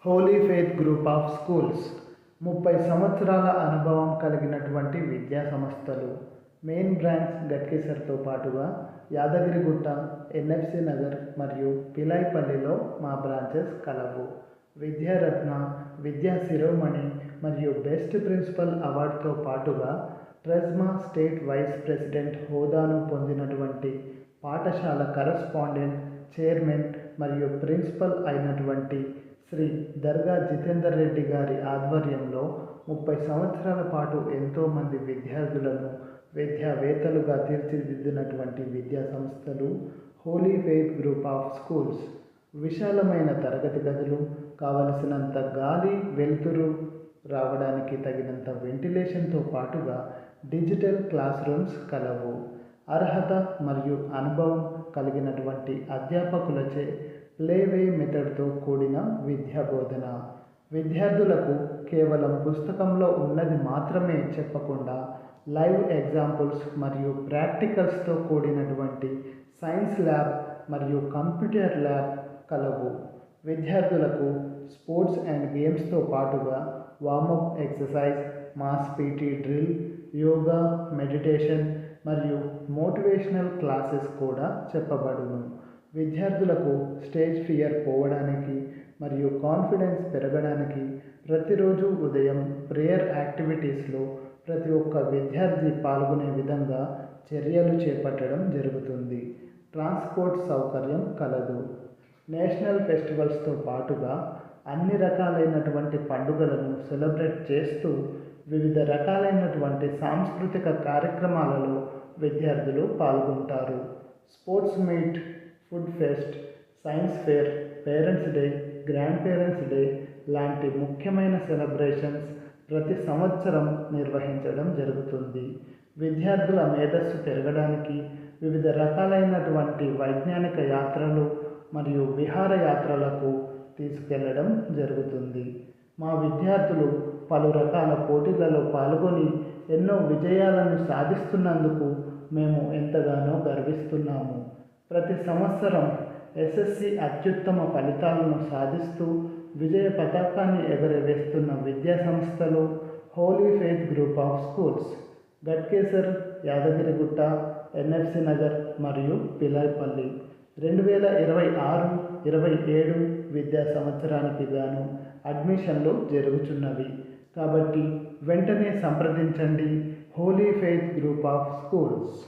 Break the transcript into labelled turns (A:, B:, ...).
A: Holi faith group of schools 30 సంవత్సరాల అనుభవం కలిగినటువంటి విద్యా సంస్థలు. మెయిన్ బ్రాంచ్ గట్కేసర్తో పాటుగా యాదగిరిగుట్ట, ఎన్ఎఫ్సి నగర్ మరియు పిలాయిపల్లిలో మా బ్రాంచెస్ కలవు. విద్యారత్న, విద్యా శిరోమణి మరియు బెస్ట్ ప్రిన్సిపల్ అవార్డుతో పాటుగా ట్రెజ్మా స్టేట్ వైస్ ప్రెసిడెంట్ హోదాను పొందినటువంటి పాఠశాల కరస్పాండెంట్, చైర్మన్ మరియు ప్రిన్సిపల్ అయినటువంటి శ్రీ దర్గా జితేందర్ రెడ్డి గారి ఆధ్వర్యంలో 30 సంవత్సరాల పాటు ఎంతోమంది విద్యార్థులను విద్యావేత్తలుగా తీర్చిదిద్దినటువంటి విద్యా సంస్థలు holy faith group of schools. విశాలమైన తరగతి గదులు, కావలసినంత గాలి వెలుతురు రావడానికి తగినంత వెంటిలేషన్తో పాటుగా డిజిటల్ క్లాస్ రూమ్స్ కలవు. అర్హత మరియు అనుభవం కలిగినటువంటి అధ్యాపకులచే ప్లేవే మెథడ్తో కూడిన విద్యా బోధన. విద్యార్థులకు కేవలం పుస్తకంలో ఉన్నది మాత్రమే చెప్పకుండా లైవ్ ఎగ్జాంపుల్స్ మరియు ప్రాక్టికల్స్తో కూడినటువంటి సైన్స్ ల్యాబ్ మరియు కంప్యూటర్ ల్యాబ్ కలవు. విద్యార్థులకు స్పోర్ట్స్ అండ్ గేమ్స్తో పాటుగా warm up exercise, mass PT drill, yoga, meditation మరియు మోటివేషనల్ క్లాసెస్ కూడా చెప్పబడును. విద్యార్థులకు స్టేజ్ ఫియర్ పోవడానికి మరియు కాన్ఫిడెన్స్ పెరగడానికి ప్రతిరోజు ఉదయం ప్రేయర్ యాక్టివిటీస్లో ప్రతి ఒక్క విద్యార్థి పాల్గొనే విధంగా చర్యలు చేపట్టడం జరుగుతుంది. ట్రాన్స్పోర్ట్ సౌకర్యం కలదు. నేషనల్ ఫెస్టివల్స్తో పాటుగా అన్ని రకాలైనటువంటి పండుగలను సెలబ్రేట్ చేస్తూ వివిధ రకాలైనటువంటి సాంస్కృతిక కార్యక్రమాలలో విద్యార్థులు పాల్గొంటారు. Sports meet, food fest, science fair, parents day, grand parents day లాంటి ముఖ్యమైన సెలబ్రేషన్స్ ప్రతి సంవత్సరం నిర్వహించడం జరుగుతుంది. విద్యార్థుల మేధస్సు పెరగడానికి వివిధ రకాలైనటువంటి వైజ్ఞానిక యాత్రలు మరియు విహారయాత్రలకు తీసుకెళ్లడం జరుగుతుంది. మా విద్యార్థులు పలు రకాల పోటీలలో పాల్గొని ఎన్నో విజయాలను సాధిస్తున్నందుకు మేము ఎంతగానో గర్విస్తున్నాము. ప్రతి సంవత్సరం ఎస్ఎస్సి అత్యుత్తమ ఫలితాలను సాధిస్తూ విజయ పతాకాన్ని ఎగరవేస్తున్న విద్యా సంస్థలు holy faith group of schools. Ghatkesar, Yadagirigutta, NFC Nagar మరియు పిలాయిపల్లి. 2026-27 విద్యా సంవత్సరానికి గాను అడ్మిషన్లు జరుగుతున్నవి. కాబట్టి వెంటనే సంప్రదించండి holy faith group of schools.